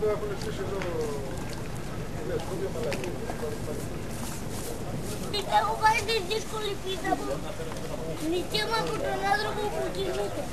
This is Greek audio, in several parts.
Έχω πάρει τη δύσκολη πίτα μου. Νικαίμα από τον άνθρωπο που κινείται.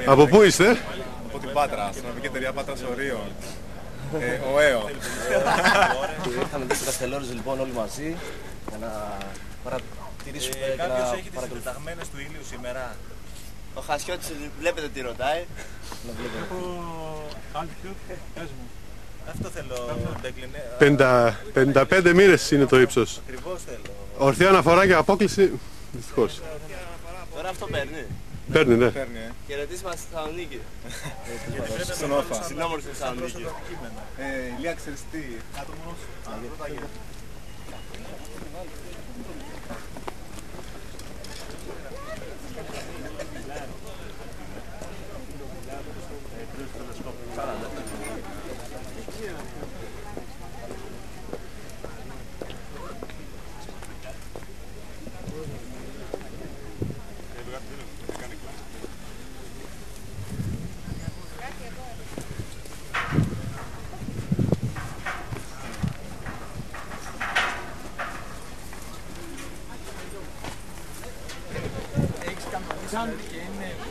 Από πού είστε? Από την Πάτρα, αστυνομική εταιρεία Πάτρας Ορίων. Ο ΕΟ. Ήρθαμε εδώ στο Καστελόριζο λοιπόν όλοι μαζί για να παρατηρήσουμε και να κάποιος έχει τις επιταγμένες του ήλιου σήμερα. Ο Χασιώτης βλέπετε τι ρωτάει. Αυτό θέλω, 55 μοίρες είναι το ύψος. ακριβώς θέλω. Ορθή αναφορά και απόκληση, δυστυχώς. Τώρα αυτό παίρνει. Παίρνει, ναι. Χαιρετίσμα στη Θεσσαλονίκη. Στον Όφα. Στην όμορφη Θεσσαλονίκη. Ηλία, ξέρεις τι.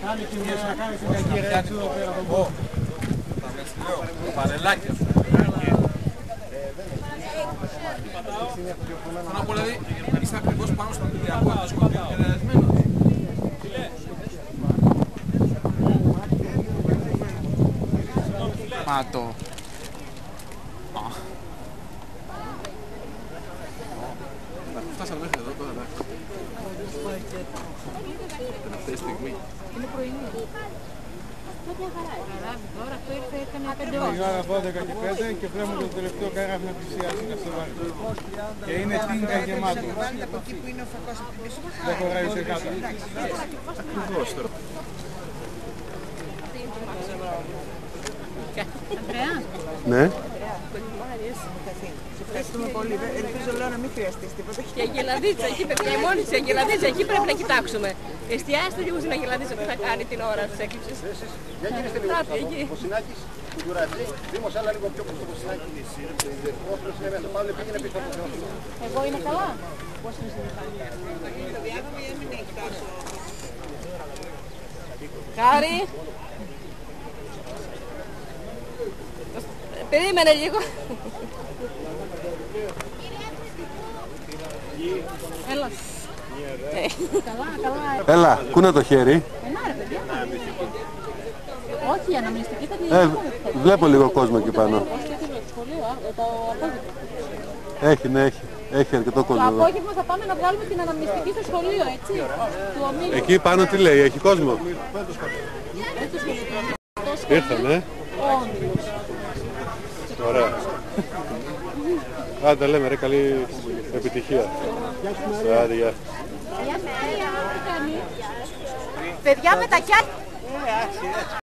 Κάνε και μια να κάνεις μια κυρία του εδώ πέρα από εδώ. Παρελάκια. Πάνω απ' όλα δηλαδή, είσαι ακριβώς πάνω στον Ολυμπιακό, το σκοπείο είναι ρεαλισμένος. Μάτω. Φτάσαμε μέχρι εδώ τώρα, εντάξει. Τελευταία στιγμή. Είναι πρωινή. Καράβι τώρα, αυτό ήρθε, έκανε 5 ώρες. Η ώρα 12 και 5 και βλέπουμε το τελευταίο καράβι να πλησιάσει να στεβάρει. Και είναι τίνκα γεμάτο. Δεν χωράει σε κάτω. Ανδρέα. Ναι. Ευχαριστούμε πολύ. Ελπίζω λέω να μην χρειαστείς τίποτα. Και η Αγγελαδίτσα, εκεί παιδιά, η μόνη της Αγγελαδίτσα, εκεί πρέπει να κοιτάξουμε. Εστιάστε λίγο στην Αγγελαδίτσα που θα κάνει την ώρα της έκλειψης. Για γυρίστε λίγο στο Ποσινάκης, Γιουρατζή, Δήμος, άλλα λίγο πιο προς το Ποσινάκη. Όσος είναι μέσα, πάλι πήγαινε πίσω από το Θεό. Εγώ είναι καλά. Πώς είναι στην μηχανή. Το διάβαμε ή έμεινε εκεί τόσο. Χάρη. Περίμενε λίγο. Έλα. Καλά. Έλα, κούνε το χέρι. Ναι, ρε παιδιά. Όχι, η αναμνηστική θα την Βλέπω λίγο κόσμο εκεί πάνω. Έχει, ναι, έχει αρκετό κόσμο. Το απόγευμα θα πάμε να βγάλουμε την αναμνηστική στο σχολείο, έτσι. Εκεί πάνω τι λέει, έχει κόσμο. Ήρθανε. Ωραία. Άντε λέμε ρε, καλή επιτυχία. Άντε, γεια. Παιδιά με τα χιάκια.